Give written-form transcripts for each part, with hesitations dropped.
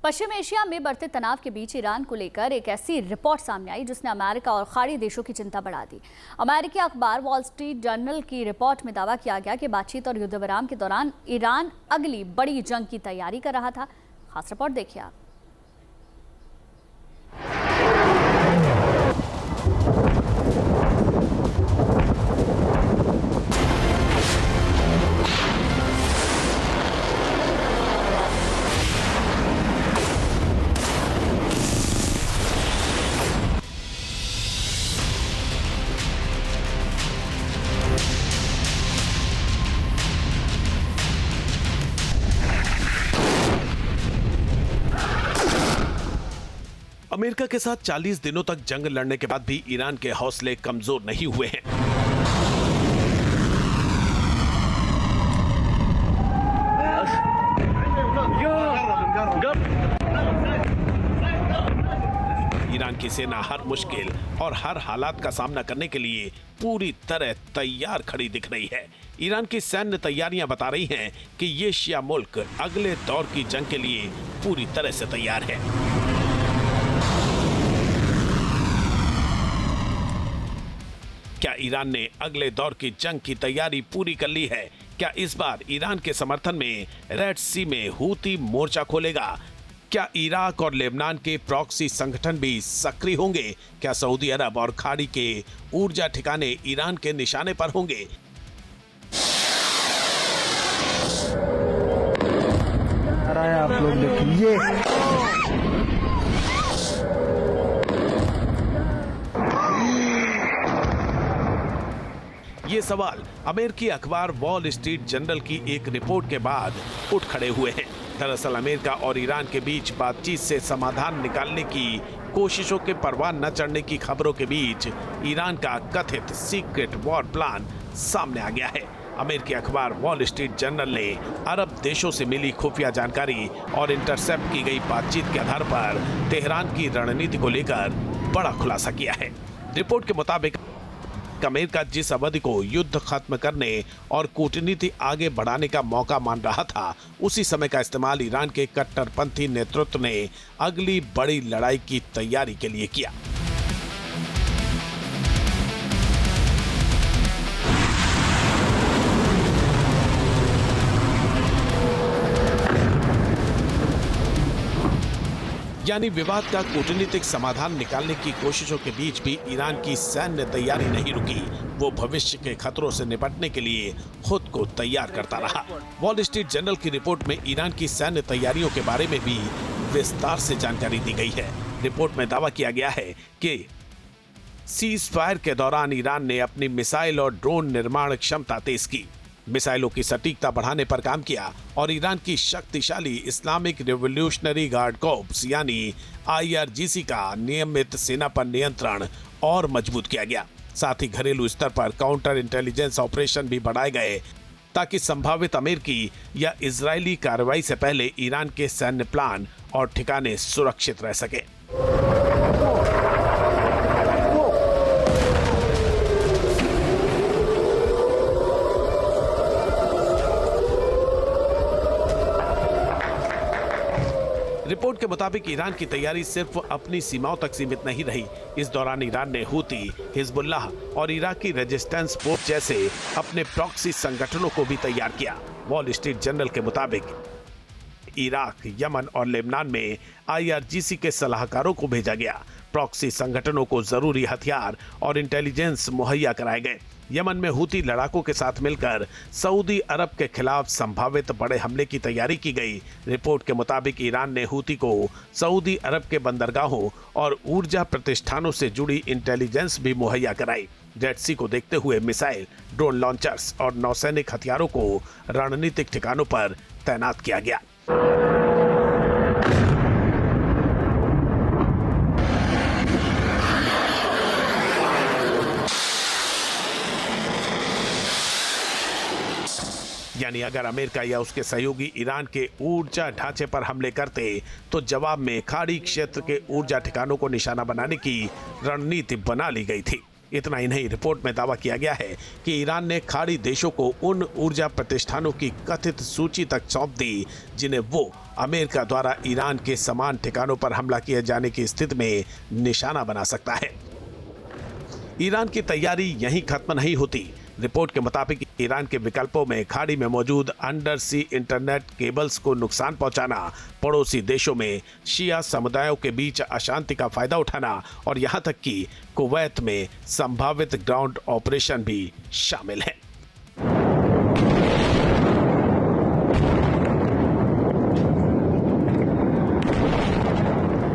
पश्चिम Asia में बढ़ते तनाव के बीच ईरान को लेकर एक ऐसी रिपोर्ट सामने आई जिसने अमेरिका और खाड़ी देशों की चिंता बढ़ा दी। अमेरिकी अखबार वॉल स्ट्रीट जर्नल की रिपोर्ट में दावा किया गया कि बातचीत और युद्ध विराम के दौरान ईरान अगली बड़ी जंग की तैयारी कर रहा था। खास रिपोर्ट देखिए आप। अमेरिका के साथ 40 दिनों तक जंग लड़ने के बाद भी ईरान के हौसले कमजोर नहीं हुए हैं। ईरान की सेना हर मुश्किल और हर हालात का सामना करने के लिए पूरी तरह तैयार खड़ी दिख रही है। ईरान की सैन्य तैयारियां बता रही हैं कि ये शिया मुल्क अगले दौर की जंग के लिए पूरी तरह से तैयार है। क्या ईरान ने अगले दौर की जंग की तैयारी पूरी कर ली है? क्या इस बार ईरान के समर्थन में रेड सी में हूती मोर्चा खोलेगा? क्या इराक और लेबनान के प्रॉक्सी संगठन भी सक्रिय होंगे? क्या सऊदी अरब और खाड़ी के ऊर्जा ठिकाने ईरान के निशाने पर होंगे? आप लोग देखिए, ये सवाल अमेरिकी अखबार वॉल स्ट्रीट जर्नल की एक रिपोर्ट के बाद उठ खड़े हुए हैं। दरअसल अमेरिका और ईरान के बीच बातचीत से समाधान निकालने की कोशिशों के परवान न चढ़ने की खबरों के बीच ईरान का कथित सीक्रेट वॉर प्लान सामने आ गया है। अमेरिकी अखबार वॉल स्ट्रीट जर्नल ने अरब देशों से मिली खुफिया जानकारी और इंटरसेप्ट की गई बातचीत के आधार पर तेहरान की रणनीति को लेकर बड़ा खुलासा किया है। रिपोर्ट के मुताबिक अमेरिका जिस अवधि को युद्ध खत्म करने और कूटनीति आगे बढ़ाने का मौका मान रहा था, उसी समय का इस्तेमाल ईरान के कट्टरपंथी नेतृत्व ने अगली बड़ी लड़ाई की तैयारी के लिए किया। यानी विवाद का कूटनीतिक समाधान निकालने की कोशिशों के बीच भी ईरान की सैन्य तैयारी नहीं रुकी। वो भविष्य के खतरों से निपटने के लिए खुद को तैयार करता रहा। वॉल स्ट्रीट जर्नल की रिपोर्ट में ईरान की सैन्य तैयारियों के बारे में भी विस्तार से जानकारी दी गई है। रिपोर्ट में दावा किया गया है कि सीज फायर के दौरान ईरान ने अपनी मिसाइल और ड्रोन निर्माण क्षमता तेज की, मिसाइलों की सटीकता बढ़ाने पर काम किया और ईरान की शक्तिशाली इस्लामिक रिवॉल्यूशनरी गार्ड कॉर्प्स यानी IRGC का नियमित सेना पर नियंत्रण और मजबूत किया गया। साथ ही घरेलू स्तर पर काउंटर इंटेलिजेंस ऑपरेशन भी बढ़ाए गए ताकि संभावित अमेरिकी या इजरायली कार्रवाई से पहले ईरान के सैन्य प्लान और ठिकाने सुरक्षित रह सके। रिपोर्ट के मुताबिक ईरान की तैयारी सिर्फ अपनी सीमाओं तक सीमित नहीं रही। इस दौरान ईरान ने हूती, हिजबुल्लाह और इराकी रेजिस्टेंस फोर्स जैसे अपने प्रॉक्सी संगठनों को भी तैयार किया। वॉल स्ट्रीट जर्नल के मुताबिक इराक, यमन और लेबनान में IRGC के सलाहकारों को भेजा गया। प्रॉक्सी संगठनों को जरूरी हथियार और इंटेलिजेंस मुहैया कराए गए। यमन में हूती लड़ाकों के साथ मिलकर सऊदी अरब के खिलाफ संभावित बड़े हमले की तैयारी की गई। रिपोर्ट के मुताबिक ईरान ने हूती को सऊदी अरब के बंदरगाहों और ऊर्जा प्रतिष्ठानों से जुड़ी इंटेलिजेंस भी मुहैया कराई। रेड सी को देखते हुए मिसाइल, ड्रोन लॉन्चर्स और नौसैनिक हथियारों को रणनीतिक ठिकानों पर तैनात किया गया। यानी अगर अमेरिका या उसके सहयोगी ईरान के ऊर्जा ढांचे पर हमले करते तो जवाब में खाड़ी क्षेत्र के ऊर्जा ठिकानों को निशाना बनाने की रणनीति बना ली गई थी। इतना ही नहीं, रिपोर्ट में दावा किया गया है कि ईरान ने खाड़ी देशों को उन ऊर्जा प्रतिष्ठानों की कथित सूची तक सौंप दी जिन्हें वो अमेरिका द्वारा ईरान के समान ठिकानों पर हमला किए जाने की स्थिति में निशाना बना सकता है। ईरान की तैयारी यहीं खत्म नहीं होती। रिपोर्ट के मुताबिक ईरान के विकल्पों में खाड़ी में मौजूद अंडर सी इंटरनेट केबल्स को नुकसान पहुंचाना, पड़ोसी देशों में शिया समुदायों के बीच अशांति का फायदा उठाना और यहां तक कि कुवैत में संभावित ग्राउंड ऑपरेशन भी शामिल है।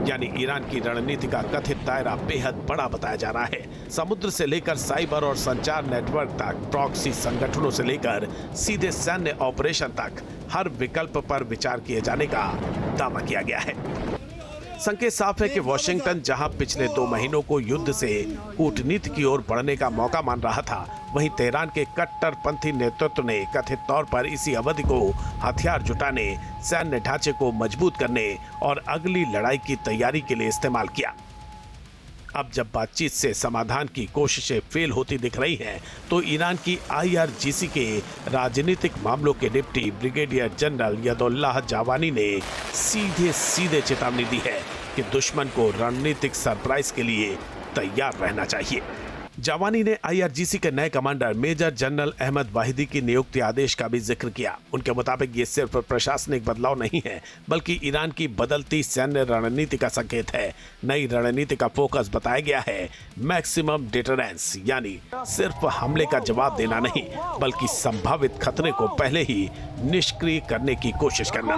यानी ईरान की रणनीति का कथित दायरा बेहद बड़ा बताया जा रहा है। समुद्र से लेकर साइबर और संचार नेटवर्क तक, प्रॉक्सी संगठनों से लेकर सीधे सैन्य ऑपरेशन तक हर विकल्प पर विचार किए जाने का दावा किया गया है। संकेत साफ है कि वॉशिंगटन जहां पिछले 2 महीनों को युद्ध से कूटनीति की ओर बढ़ने का मौका मान रहा था, वहीं तेहरान के कट्टरपंथी नेतृत्व ने कथित तौर पर इसी अवधि को हथियार जुटाने, सैन्य ढांचे को मजबूत करने और अगली लड़ाई की तैयारी के लिए इस्तेमाल किया। अब जब बातचीत से समाधान की कोशिशें फेल होती दिख रही हैं, तो ईरान की IRGC के राजनीतिक मामलों के डिप्टी ब्रिगेडियर जनरल यदुल्लाह जावानी ने सीधे चेतावनी दी है कि दुश्मन को रणनीतिक सरप्राइज के लिए तैयार रहना चाहिए। जावानी ने IRGC के नए commander major general Ahmad Vahidi की नियुक्ति आदेश का भी जिक्र किया। उनके मुताबिक ये सिर्फ प्रशासनिक बदलाव नहीं है, बल्कि ईरान की बदलती सैन्य रणनीति का संकेत है। नई रणनीति का फोकस बताया गया है मैक्सिमम डिटरेंस, यानी सिर्फ हमले का जवाब देना नहीं, बल्कि संभावित खतरे को पहले ही निष्क्रिय करने की कोशिश करना।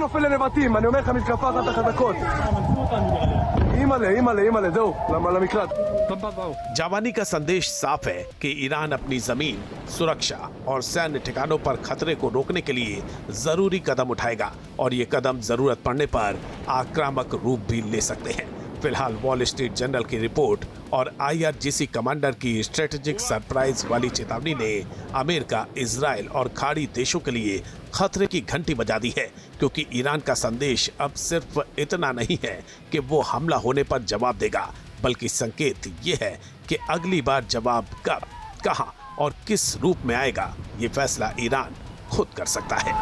जावानी का संदेश साफ है कि ईरान अपनी जमीन, सुरक्षा और सैन्य ठिकानों पर खतरे को रोकने के लिए जरूरी कदम उठाएगा और ये कदम जरूरत पड़ने पर आक्रामक रूप भी ले सकते हैं। फिलहाल वॉल स्ट्रीट जर्नल की रिपोर्ट और IRGC कमांडर की स्ट्रेटेजिक सरप्राइज वाली चेतावनी ने अमेरिका, इजराइल और खाड़ी देशों के लिए खतरे की घंटी बजा दी है, क्योंकि ईरान का संदेश अब सिर्फ इतना नहीं है कि वो हमला होने पर जवाब देगा, बल्कि संकेत ये है कि अगली बार जवाब कब, कहां और किस रूप में आएगा, ये फैसला ईरान खुद कर सकता है।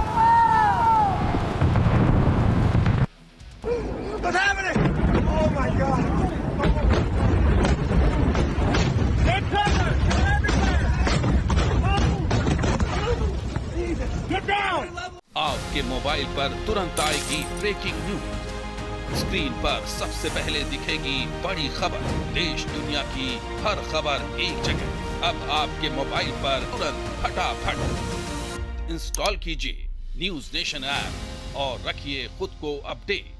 आपके मोबाइल पर तुरंत आएगी ब्रेकिंग न्यूज। स्क्रीन पर सबसे पहले दिखेगी बड़ी खबर, देश दुनिया की हर खबर एक जगह। अब आपके मोबाइल पर तुरंत फटाफट इंस्टॉल कीजिए न्यूज़ नेशन ऐप और रखिए खुद को अपडेट।